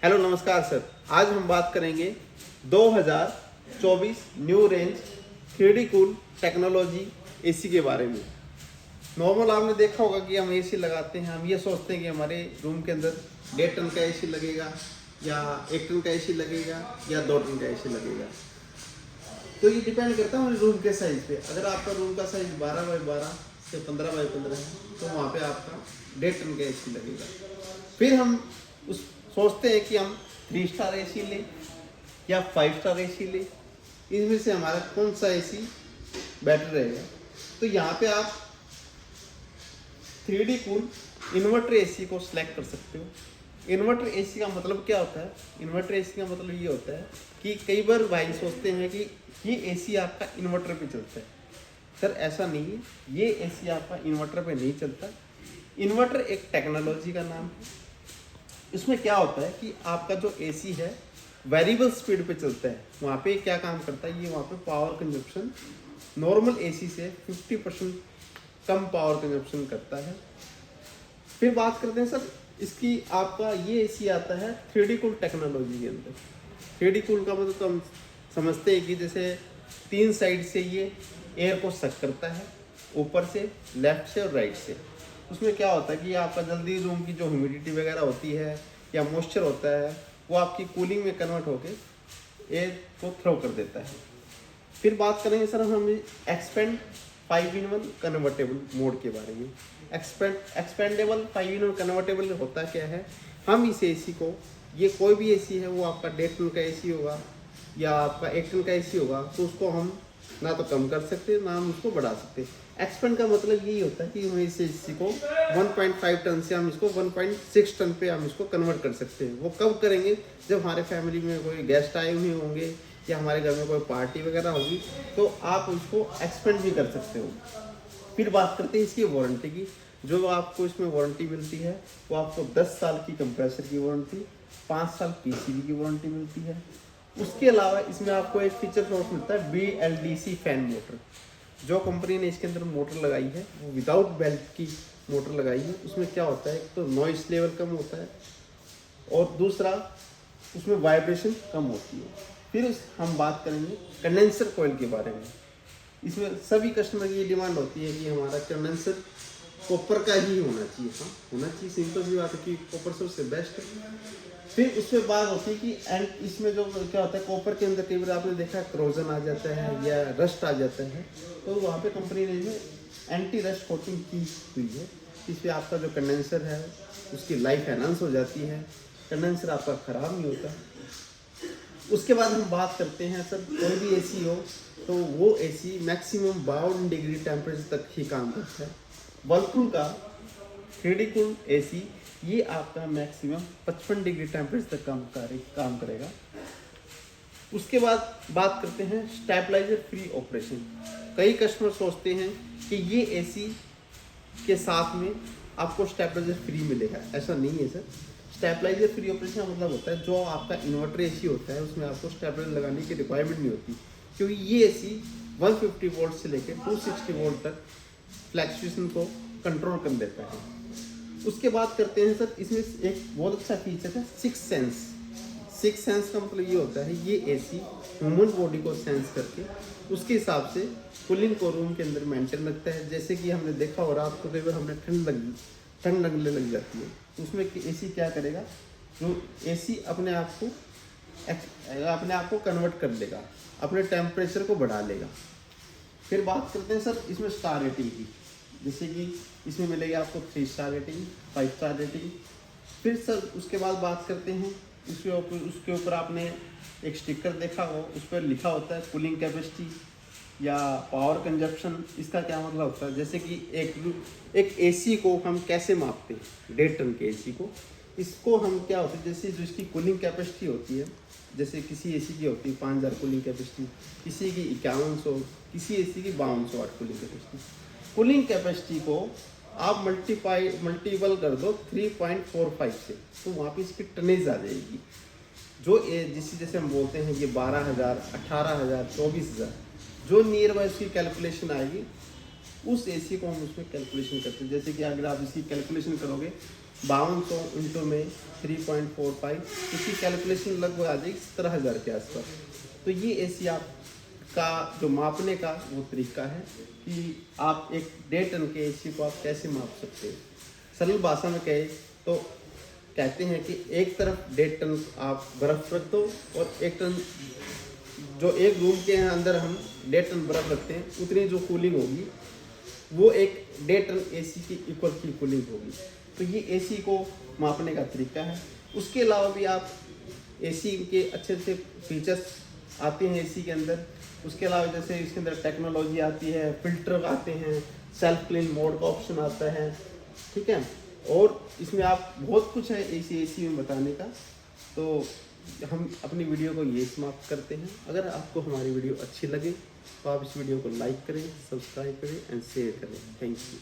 Hello नमस्कार sir. आज हम बात करेंगे 2024 new range 3D cool technology AC के बारे में। नॉर्मल आपने देखा होगा कि हम एसी लगाते हैं, हम ये सोचते हैं कि हमारे रूम के अंदर 1.5 टन का एसी लगेगा या 1 टन का एसी लगेगा या 2 टन का एसी लगेगा। तो ये डिपेंड करता है हमारे रूम के साइज़ पे। अगर आपका रूम का साइज़ 12 बाई 12 से 15 बाई 15 है तो वहाँ पे आपका 1.5 टन का एसी लगेगा। फिर हम उस सोचते हैं कि हम 3 स्टार एसी लें या 5 स्टार एसी लें, इनमें से हमारा कौन सा एसी बेटर रहेगा। तो यहाँ पे आप 3D कूल इन्वर्टर एसी को सिलेक्ट कर सकते हो। इन्वर्टर एसी का मतलब क्या होता है? इन्वर्टर एसी का मतलब ये होता है कि कई बार भाई सोचते हैं कि ये एसी आपका इन्वर्टर पे चलता है। सर ऐसा नहीं है, ये एसी आपका इन्वर्टर पे नहीं चलता। इन्वर्टर एक टेक्नोलॉजी का नाम है। इसमें क्या होता है कि आपका जो एसी है वेरिएबल स्पीड पे चलता है। वहाँ पे क्या काम करता है, ये वहाँ पे पावर कंजप्शन नॉर्मल एसी से 50% कम पावर कंजप्शन करता है। फिर बात करते हैं सर इसकी, आपका ये एसी आता है 3D कूल टेक्नोलॉजी के अंदर। 3D कूल का मतलब तो हम समझते हैं कि जैसे 3 साइड से ये एयर को सक करता है, ऊपर से, लेफ्ट से और राइट से। उसमें क्या होता है कि आपका जल्दी रूम की जो ह्यूमिडिटी वगैरह होती है या मॉइस्चर होता है वो आपकी कूलिंग में कन्वर्ट होकर एयर को थ्रो कर देता है। फिर बात करेंगे सर हम एक्सपेंड 5-in-1 कन्वर्टेबल मोड के बारे में। एक्सपेंडेबल 5-in-1 कन्वर्टेबल होता क्या है, हम इस एसी को, ये कोई भी एसी है वो आपका 1.5 टन का एसी होगा या आपका 1 टन का एसी होगा, तो उसको हम ना तो कम कर सकते ना हम उसको बढ़ा सकते। एक्सपेंड का मतलब यही होता है कि हम इस एसी को 1.5 टन से हम इसको 1.6 टन पे हम इसको कन्वर्ट कर सकते हैं। वो कब करेंगे, जब हमारे फैमिली में कोई गेस्ट आए हुए होंगे या हमारे घर में कोई पार्टी वगैरह होगी, तो आप उसको एक्सपेंड भी कर सकते हो। फिर बात करते हैं इसकी वारंटी की। जो आपको इसमें वारंटी मिलती है वो आपको 10 साल की कंप्रेसर की वारंटी, 5 साल पीसीबी की वारंटी मिलती है। उसके अलावा इसमें आपको एक फीचर और मिलता है BLDC फैन मोटर। जो कंपनी ने इसके अंदर मोटर लगाई है वो विदाउट बेल्ट की मोटर लगाई है। उसमें क्या होता है, एक तो नॉइस लेवल कम होता है और दूसरा उसमें वाइब्रेशन कम होती है। फिर हम बात करेंगे कंडेंसर कॉइल के बारे में। इसमें सभी कस्टमर की डिमांड होती है कि हमारा कंडेंसर कॉपर का ही होना चाहिए। हाँ होना चाहिए, सिंपल सी बात है कि कॉपर सबसे बेस्ट है। फिर उसमें बात होती है कि एंड इसमें जो क्या होता है, कॉपर के अंदर कई बार आपने देखा है क्रोजन आ जाता है या रस्ट आ जाता है, तो वहाँ पे कंपनी ने इसमें एंटी रस्ट कोटिंग की हुई है। इस पर आपका जो कंडेंसर है उसकी लाइफ एनहांस हो जाती है, कंडेंसर आपका ख़राब नहीं होता। उसके बाद हम बात करते हैं सर, कोई भी एसी हो तो वो एसी मैक्सिमम 52 डिग्री टेम्परेचर तक ही काम करता है। वर्लपूल का 3D कूल एसी ये आपका मैक्सिमम 55 डिग्री टेम्परेचर तक काम करेगा। उसके बाद बात करते हैं स्टेबलाइजर फ्री ऑपरेशन। कई कस्टमर सोचते हैं कि ये एसी के साथ में आपको स्टेबलाइजर फ्री मिलेगा, ऐसा नहीं है सर। स्टेबलाइजर फ्री ऑपरेशन का मतलब होता है जो आपका इन्वर्टर एसी होता है उसमें आपको स्टेबलाइजर लगाने की रिक्वायरमेंट नहीं होती, क्योंकि ये एसी 150 वोल्ट से लेकर 260 वोल्ट तक फ्लैक्चुएशन को कंट्रोल कर देता है। उसके बाद करते हैं सर, इसमें एक बहुत अच्छा फीचर है 6 सेंस। 6 सेंस का मतलब ये होता है ये एसी ह्यूमन बॉडी को सेंस करके उसके हिसाब से कूलिंग को रूम के अंदर मेंटेन रखता है। जैसे कि हमने देखा हो रात को कई बार हमने ठंड लगने लग जाती है, तो उसमें एसी क्या करेगा, जो एसी अपने आप को कन्वर्ट कर लेगा, अपने टेम्परेचर को बढ़ा लेगा। फिर बात करते हैं सर इसमें स्टार रेटिंग की। जैसे कि इसमें मिलेगी आपको 3 स्टार रेटिंग, 5 स्टार रेटिंग। फिर सर उसके बाद बात करते हैं उसके ऊपर आपने एक स्टिकर देखा हो, उस पर लिखा होता है कूलिंग कैपेसिटी या पावर कंजप्शन। इसका क्या मतलब होता है, जैसे कि एक एसी को हम कैसे मापते हैं, 1.5 टन के एसी को, इसको हम क्या होता है, जैसे जो इसकी कूलिंग कैपेसिटी होती है, जैसे किसी एसी की होती है 5000 कूलिंग कैपेसिटी, किसी की 5100, किसी एसी की 5200 वाट कूलिंग कैपेसिटी। कूलिंग कैपेसिटी को आप मल्टीपल कर दो 3.45 से, तो वहाँ पे इसकी टनेज आ जाएगी। जो जैसे हम बोलते हैं कि 12,000, 18,000, 24,000, जो नियर बाय उसकी कैलकुलेशन आएगी उस एसी को हम उसमें कैलकुलेशन करते हैं। जैसे कि अगर आप इसकी कैलकुलेशन करोगे 5200 इंटू में 3.45, इसकी कैलकुलेशन लगभग आ जाएगी 17,000 के आसपास। तो ये एसी आपका जो मापने का वो तरीका है कि आप एक 1.5 टन के एसी को आप कैसे माप सकते हो। सरल भाषा में कहे तो कहते हैं कि एक तरफ 1.5 टन आप बर्फ़ रख दो और 1 टन जो एक रूम के अंदर हम 1.5 टन बर्फ़ रखते हैं उतनी जो कूलिंग होगी वो एक 1.5 टन एसी की इक्वल की कूलिंग होगी। तो ये एसी को मापने का तरीका है। उसके अलावा भी आप एसी के अच्छे अच्छे फीचर्स आते हैं एसी के अंदर। उसके अलावा जैसे इसके अंदर टेक्नोलॉजी आती है, फिल्टर आते हैं, सेल्फ क्लीन मोड का ऑप्शन आता है, ठीक है। और इसमें आप बहुत कुछ है एसी में बताने का। तो हम अपनी वीडियो को ये समाप्त करते हैं। अगर आपको हमारी वीडियो अच्छी लगे तो आप इस वीडियो को लाइक करें, सब्सक्राइब करें एंड शेयर करें। Thank you.